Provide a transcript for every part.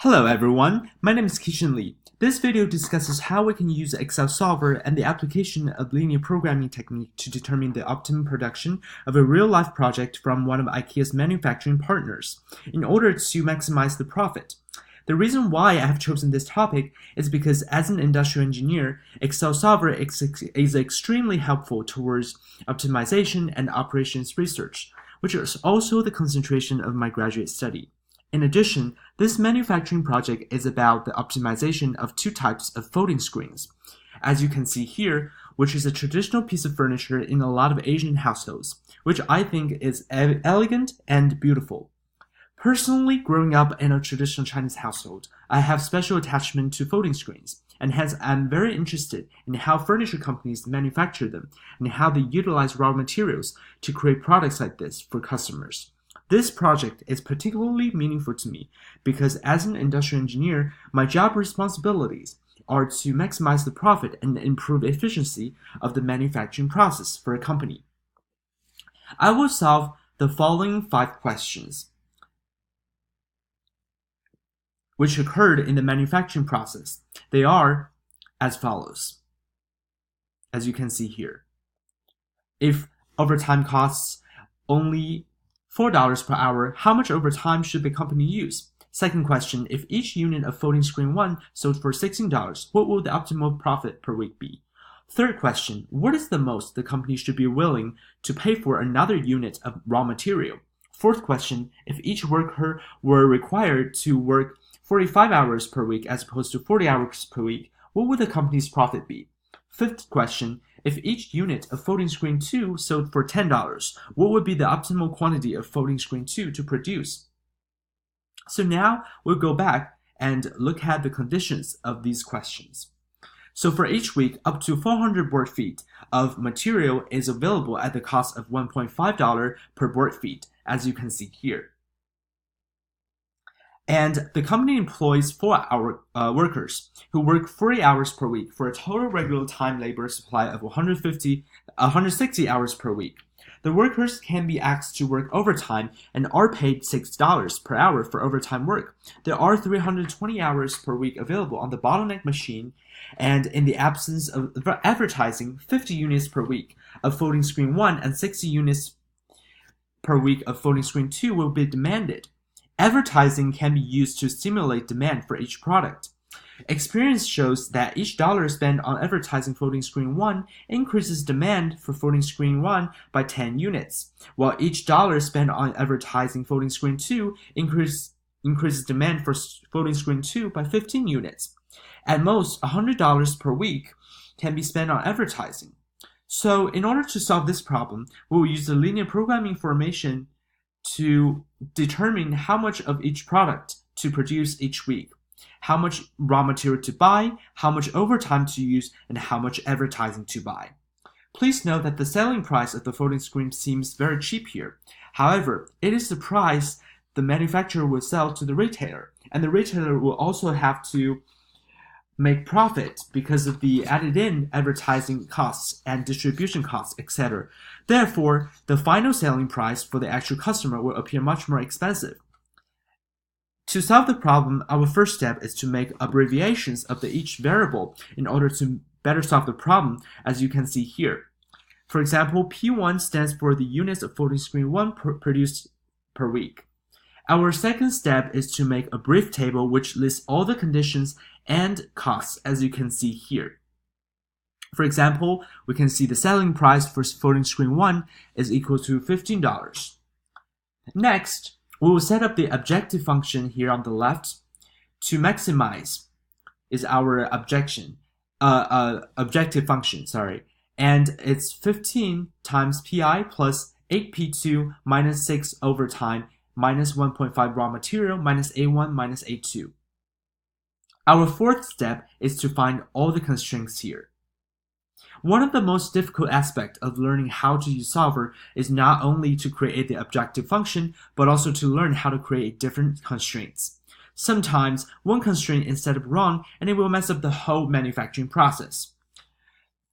Hello everyone, my name is Qishen. This video discusses how we can use Excel solver and the application of linear programming technique to determine the optimum production of a real-life project from one of IKEA's manufacturing partners in order to maximize the profit. The reason why I have chosen this topic is because as an industrial engineer, Excel solver is extremely helpful towards optimization and operations research, which is also the concentration of my graduate study. In addition, this manufacturing project is about the optimization of two types of folding screens, as you can see here, which is a traditional piece of furniture in a lot of Asian households, which I think is elegant and beautiful. Personally, growing up in a traditional Chinese household, I have special attachment to folding screens, and hence I'm very interested in how furniture companies manufacture them and how they utilize raw materials to create products like this for customers. This project is particularly meaningful to me because as an industrial engineer, my job responsibilities are to maximize the profit and improve efficiency of the manufacturing process for a company. I will solve the following 5 questions which occurred in the manufacturing process. They are as follows, as you can see here. If overtime costs only $4 per hour, how much overtime should the company use? Second question, if each unit of folding screen 1 sold for $16, what will the optimal profit per week be? Third question, what is the most the company should be willing to pay for another unit of raw material? Fourth question, if each worker were required to work 45 hours per week as opposed to 40 hours per week, what would the company's profit be? Fifth question, if each unit of folding screen 2 sold for $10, what would be the optimal quantity of folding screen 2 to produce? So now we'll go back and look at the conditions of these questions. So for each week, up to 400 board feet of material is available at the cost of $1.5 per board feet, as you can see here. And the company employs 4 workers who work 40 hours per week for a total regular time labor supply of 160 hours per week. The workers can be asked to work overtime and are paid $6 per hour for overtime work. There are 320 hours per week available on the bottleneck machine, and in the absence of advertising, 50 units per week of folding screen 1 and 60 units per week of folding screen 2 will be demanded. Advertising can be used to stimulate demand for each product. Experience shows that each dollar spent on advertising folding screen 1 increases demand for folding screen 1 by 10 units, while each dollar spent on advertising folding screen 2 increases demand for folding screen 2 by 15 units. At most, $100 per week can be spent on advertising. So in order to solve this problem, we will use the linear programming formation to determine how much of each product to produce each week, how much raw material to buy, how much overtime to use, and how much advertising to buy. Please note that the selling price of the folding screen seems very cheap here. However, it is the price the manufacturer will sell to the retailer, and the retailer will also have to make profit because of the added-in advertising costs and distribution costs, etc. Therefore, the final selling price for the actual customer will appear much more expensive. To solve the problem, our first step is to make abbreviations of each variable in order to better solve the problem, as you can see here. For example, P1 stands for the units of folding screen 1 produced per week. Our second step is to make a brief table which lists all the conditions and costs, as you can see here. For example, we can see the selling price for folding screen 1 is equal to $15. Next, we will set up the objective function here on the left. To maximize is our objective function, and it's 15 times pi plus 8p2 minus 6 overtime minus 1.5 raw material minus A1 minus A2. Our fourth step is to find all the constraints here. One of the most difficult aspects of learning how to use solver is not only to create the objective function, but also to learn how to create different constraints. Sometimes one constraint is set up wrong and it will mess up the whole manufacturing process.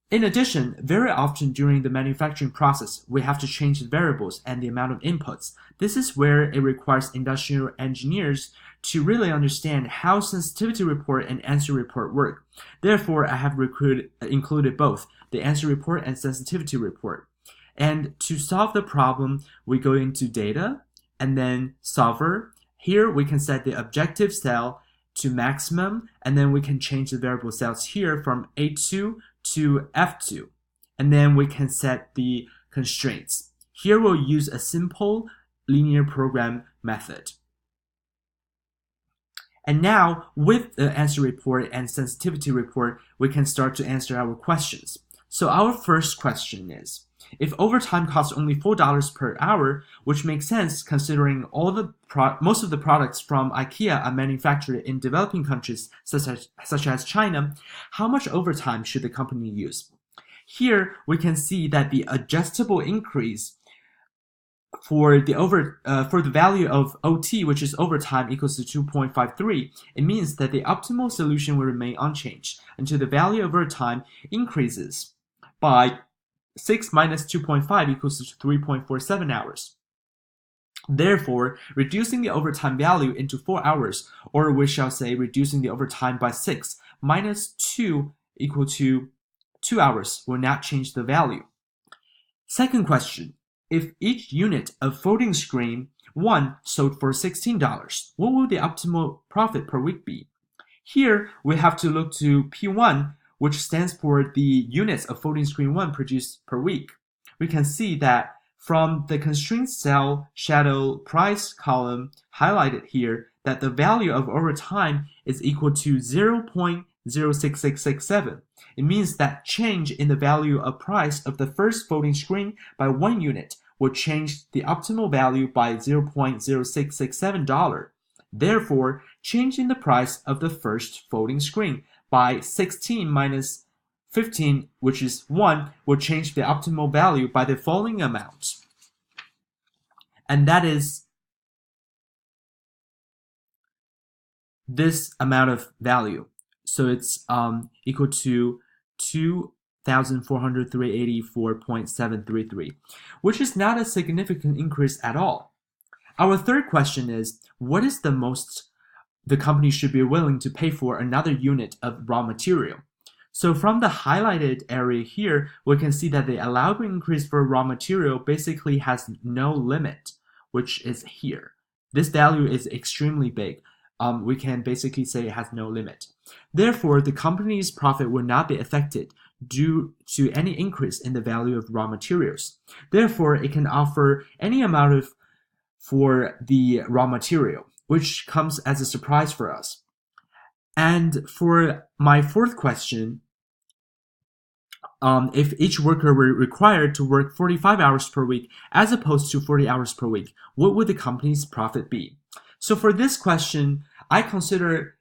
In addition, very often during the manufacturing process, we have to change the variables and the amount of inputs. This is where it requires industrial engineers to really understand how sensitivity report and answer report work. Therefore, I have included both the answer report and sensitivity report. And to solve the problem, we go into data and then solver. Here we can set the objective cell to maximum, and then we can change the variable cells here from A2 to F2. And then we can set the constraints. Here we'll use a simple linear program method. And now, with the answer report and sensitivity report, we can start to answer our questions. So our first question is, if overtime costs only $4 per hour, which makes sense considering most of the products from IKEA are manufactured in developing countries such as China, how much overtime should the company use? Here we can see that the adjustable increase for the value of OT, which is overtime, equals to 2.53, it means that the optimal solution will remain unchanged until the value of overtime increases by 6 minus 2.5 equals to 3.47 hours. Therefore, reducing the overtime value into 4 hours, or we shall say reducing the overtime by 6 minus 2 equal to 2 hours, will not change the value. Second question. If each unit of folding screen 1 sold for $16, what will the optimal profit per week be? Here, we have to look to P1, which stands for the units of folding screen 1 produced per week. We can see that from the constraint cell shadow price column highlighted here, that the value of overtime is equal to 0.06667. It means that change in the value of price of the first folding screen by 1 unit will change the optimal value by $0.0667. Therefore, changing the price of the first folding screen by 16 minus 15, which is 1, will change the optimal value by the following amount. And that is this amount of value. So it's equal to 2,484.733, which is not a significant increase at all. Our third question is, what is the most the company should be willing to pay for another unit of raw material? So from the highlighted area here, we can see that the allowable increase for raw material basically has no limit, which is here. This value is extremely big. We can basically say it has no limit. Therefore, the company's profit will not be affected due to any increase in the value of raw materials. Therefore, it can offer any amount for the raw material, which comes as a surprise for us. And for my fourth question, if each worker were required to work 45 hours per week as opposed to 40 hours per week, what would the company's profit be? So for this question, I consider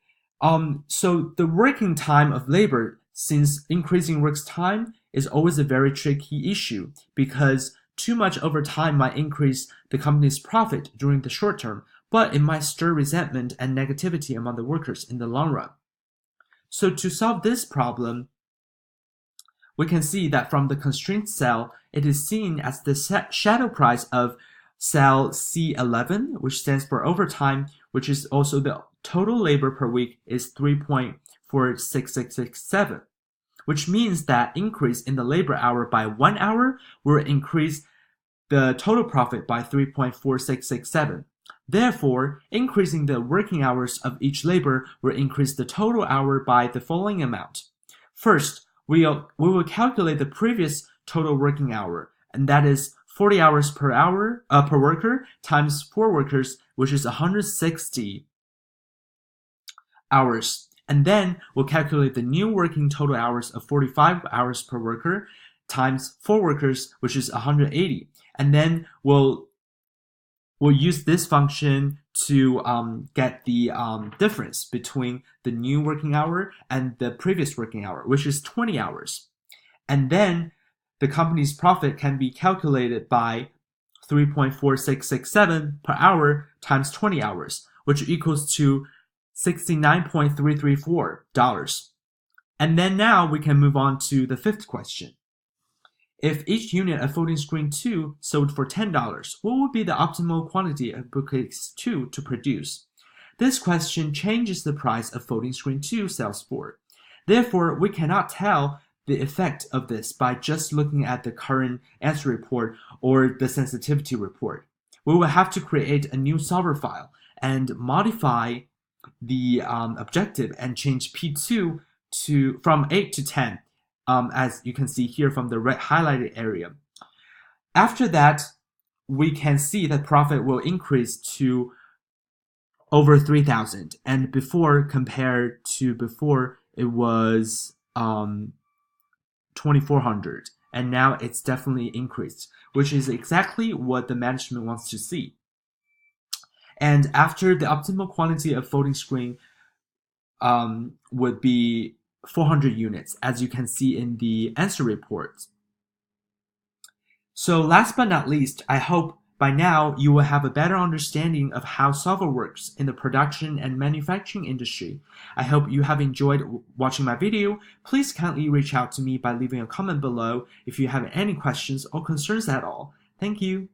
so the working time of labor, since increasing work time is always a very tricky issue, because too much overtime might increase the company's profit during the short term, but it might stir resentment and negativity among the workers in the long run. So to solve this problem, we can see that from the constraint cell, it is seen as the shadow price of cell C11, which stands for overtime, which is also the total labor per week, is 3.46667, which means that increase in the labor hour by 1 hour will increase the total profit by 3.4667. Therefore, increasing the working hours of each labor will increase the total hour by the following amount. First, we will calculate the previous total working hour, and that is 40 hours per worker times 4 workers, which is 160 hours. And then we'll calculate the new working total hours of 45 hours per worker times 4 workers, which is 180. And then we'll use this function to get the difference between the new working hour and the previous working hour, which is 20 hours. And then the company's profit can be calculated by 3.4667 per hour times 20 hours, which equals to $69.334. And then now we can move on to the fifth question. If each unit of folding screen 2 sold for $10, what would be the optimal quantity of bookcase 2 to produce? This question changes the price of folding screen 2 sells for. Therefore, we cannot tell the effect of this by just looking at the current answer report or the sensitivity report. We will have to create a new solver file and modify the objective and change P2 from 8 to 10, as you can see here from the red highlighted area. After that, we can see that profit will increase to over 3,000, and compared to before, it was 2,400, and now it's definitely increased, which is exactly what the management wants to see. And after the optimal quantity of folding screen would be 400 units, as you can see in the answer report. So last but not least, I hope by now you will have a better understanding of how software works in the production and manufacturing industry. I hope you have enjoyed watching my video. Please kindly reach out to me by leaving a comment below if you have any questions or concerns at all. Thank you.